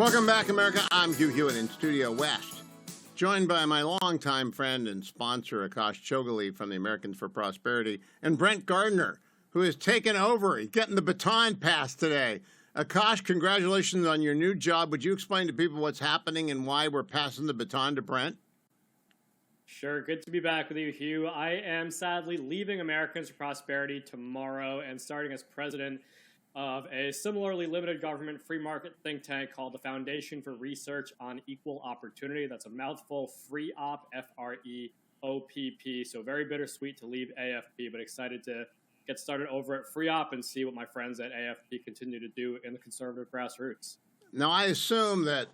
Welcome back, America. I'm Hugh Hewitt in Studio West, joined by my longtime friend and sponsor, Akash Chougule from the Americans for Prosperity, and Brent Gardner, who has taken over. He's getting the baton passed today. Akash, congratulations on your new job. Would you explain to people what's happening and why we're passing the baton to Brent? Sure. Good to be back with you, Hugh. I am sadly leaving Americans for Prosperity tomorrow and starting as president of a similarly limited government free market think tank called the Foundation for Research on Equal Opportunity. That's a mouthful, FREOPP, F-R-E-O-P-P. So very bittersweet to leave AFP, but excited to get started over at FREOPP and see what my friends at AFP continue to do in the conservative grassroots. Now, I assume that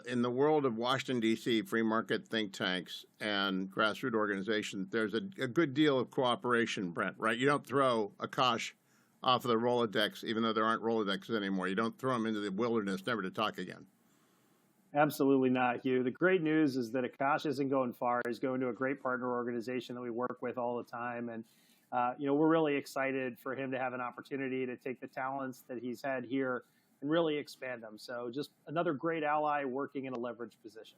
in the world of Washington, D.C., free market think tanks and grassroots organizations, there's a good deal of cooperation, Brent, right? You don't throw Akash off of the Rolodex, even though there aren't Rolodexes anymore. You don't throw them into the wilderness, never to talk again. Absolutely not, Hugh. The great news is that Akash isn't going far. He's going to a great partner organization that we work with all the time. And, we're really excited for him to have an opportunity to take the talents that he's had here and really expand them. So just another great ally working in a leveraged position.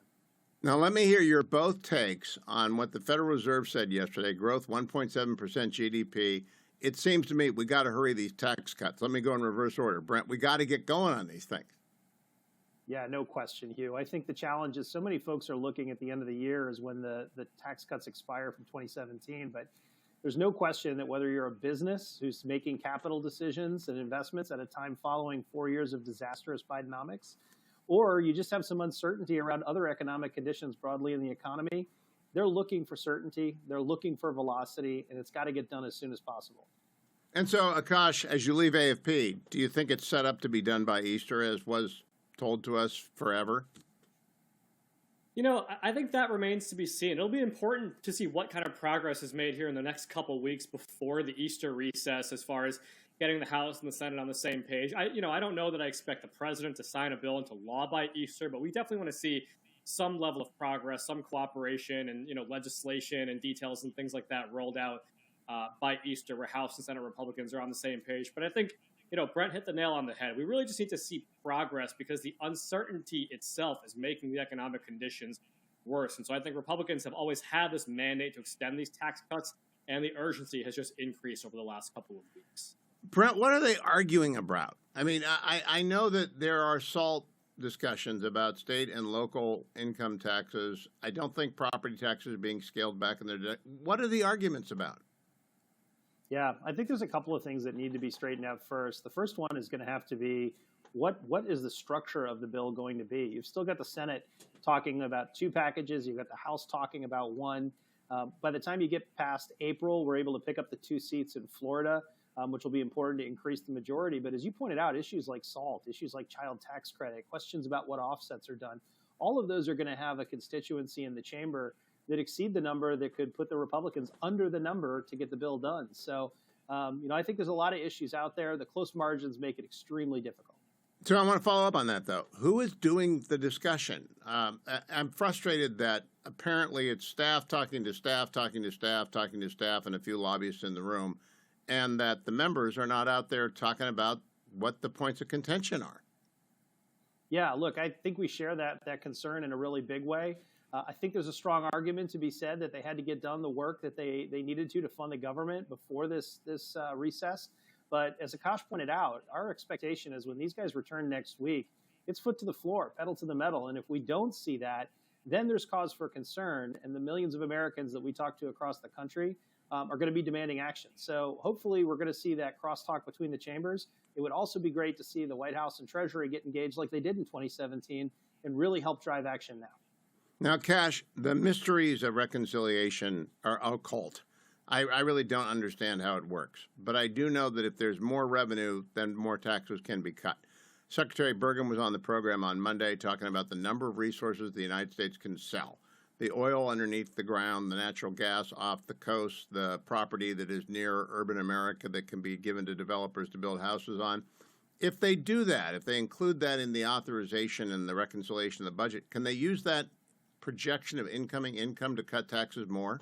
Now, let me hear your both takes on what the Federal Reserve said yesterday. Growth, 1.7% GDP. It seems to me we got to hurry these tax cuts. Let me go in reverse order. Brent, we got to get going on these things. Yeah, no question, Hugh. I think the challenge is so many folks are looking at the end of the year is when the tax cuts expire from 2017. But there's no question that whether you're a business who's making capital decisions and investments at a time following 4 years of disastrous Bidenomics, or you just have some uncertainty around other economic conditions broadly in the economy, they're looking for certainty, they're looking for velocity, and it's got to get done as soon as possible. And so, Akash, as you leave AFP, do you think it's set up to be done by Easter, as was told to us forever? I think that remains to be seen. It'll be important to see what kind of progress is made here in the next couple weeks before the Easter recess as far as getting the House and the Senate on the same page. I don't know that I expect the president to sign a bill into law by Easter, but we definitely want to see some level of progress, some cooperation and, legislation and details and things like that rolled out by Easter where House and Senate Republicans are on the same page. But I think, Brent hit the nail on the head. We really just need to see progress because the uncertainty itself is making the economic conditions worse. And so I think Republicans have always had this mandate to extend these tax cuts, and the urgency has just increased over the last couple of weeks. Brent, what are they arguing about? I mean, I know that there are SALT discussions about state and local income taxes. I don't think property taxes are being scaled back in their day. What are the arguments about? Yeah, I think there's a couple of things that need to be straightened out first. The first one is going to have to be what is the structure of the bill going to be? You've still got the Senate talking about two packages. You've got the House talking about one. By the time you get past April, we're able to pick up the 2 seats in Florida, which will be important to increase the majority. But as you pointed out, issues like SALT, issues like child tax credit, questions about what offsets are done, all of those are going to have a constituency in the chamber that exceed the number that could put the Republicans under the number to get the bill done. So, I think there's a lot of issues out there. The close margins make it extremely difficult. So I want to follow up on that, though. Who is doing the discussion? I'm frustrated that apparently it's staff talking to staff, talking to staff, talking to staff, and a few lobbyists in the room, and that the members are not out there talking about what the points of contention are. Yeah, look, I think we share that concern in a really big way. I think there's a strong argument to be said that they had to get done the work that they needed to fund the government before this recess. But as Akash pointed out, our expectation is when these guys return next week, it's foot to the floor, pedal to the metal. And if we don't see that, then there's cause for concern. And the millions of Americans that we talk to across the country are going to be demanding action. So hopefully we're going to see that crosstalk between the chambers. It would also be great to see the White House and Treasury get engaged like they did in 2017 and really help drive action now. Now, Cash, the mysteries of reconciliation are occult. I really don't understand how it works, but I do know that if there's more revenue, then more taxes can be cut. Secretary Burgum was on the program on Monday talking about the number of resources the United States can sell. The oil underneath the ground, the natural gas off the coast, the property that is near urban America that can be given to developers to build houses on. If they do that, if they include that in the authorization and the reconciliation of the budget, can they use that projection of incoming income to cut taxes more?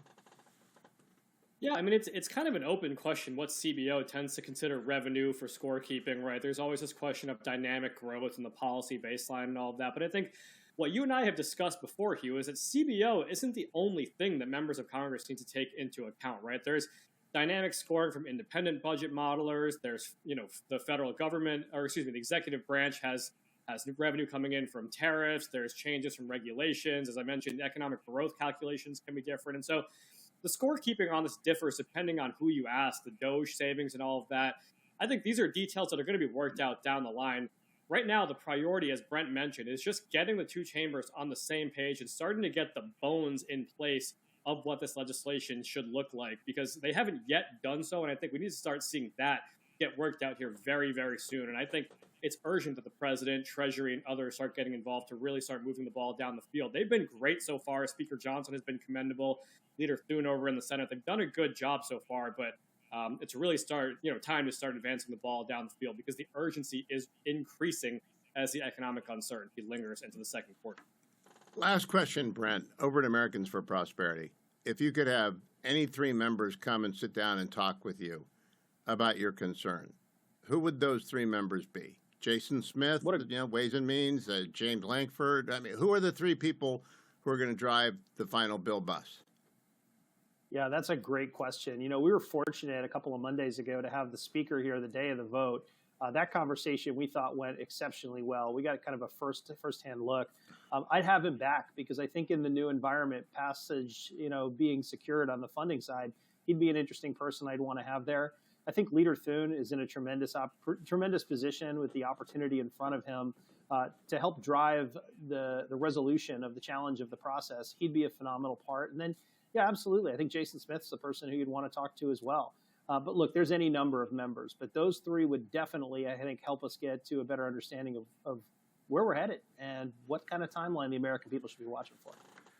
Yeah, I mean, it's kind of an open question what CBO tends to consider revenue for scorekeeping, right? There's always this question of dynamic growth and the policy baseline and all of that. But I think what you and I have discussed before, Hugh, is that CBO isn't the only thing that members of Congress need to take into account, right? There's dynamic scoring from independent budget modelers. There's, the federal government, or excuse me, the executive branch has new revenue coming in from tariffs. There's changes from regulations. As I mentioned, economic growth calculations can be different. And so the scorekeeping on this differs depending on who you ask, the Doge savings and all of that. I think these are details that are going to be worked out down the line. Right now, the priority, as Brent mentioned, is just getting the two chambers on the same page and starting to get the bones in place of what this legislation should look like, because they haven't yet done so. And I think we need to start seeing that get worked out here very, very soon. And I think it's urgent that the president, Treasury, and others start getting involved to really start moving the ball down the field. They've been great so far. Speaker Johnson has been commendable. Leader Thune over in the Senate, they've done a good job so far, but it's really time to start advancing the ball down the field, because the urgency is increasing as the economic uncertainty lingers into the second quarter. Last question, Brent, over at Americans for Prosperity. If you could have any three members come and sit down and talk with you about your concern, who would those three members be? Jason Smith, Ways and Means, James Lankford. I mean, who are the three people who are going to drive the final bill bus? Yeah, that's a great question. We were fortunate a couple of Mondays ago to have the speaker here the day of the vote. That conversation we thought went exceptionally well. We got kind of a firsthand look. I'd have him back because I think in the new environment, passage, being secured on the funding side, he'd be an interesting person I'd want to have there. I think Leader Thune is in a tremendous position with the opportunity in front of him to help drive the resolution of the challenge of the process. He'd be a phenomenal part. And then, yeah, absolutely. I think Jason Smith's the person who you'd want to talk to as well. But look, there's any number of members, but those three would definitely, I think, help us get to a better understanding of where we're headed and what kind of timeline the American people should be watching for.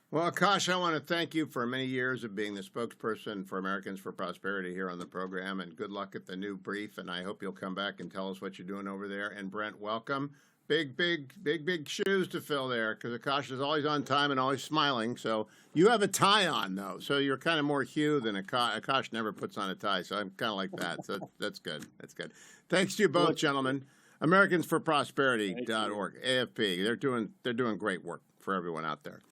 Well, Akash, I want to thank you for many years of being the spokesperson for Americans for Prosperity here on the program, and good luck at the new brief, and I hope you'll come back and tell us what you're doing over there. And Brent, welcome. Big shoes to fill there, because Akash is always on time and always smiling. So you have a tie on, though, so you're kind of more Hugh than Akash. Akash never puts on a tie, so I'm kind of like that. So that's good. That's good. Thanks to you both, gentlemen. AmericansForProsperity.org, AFP. They're doing great work for everyone out there.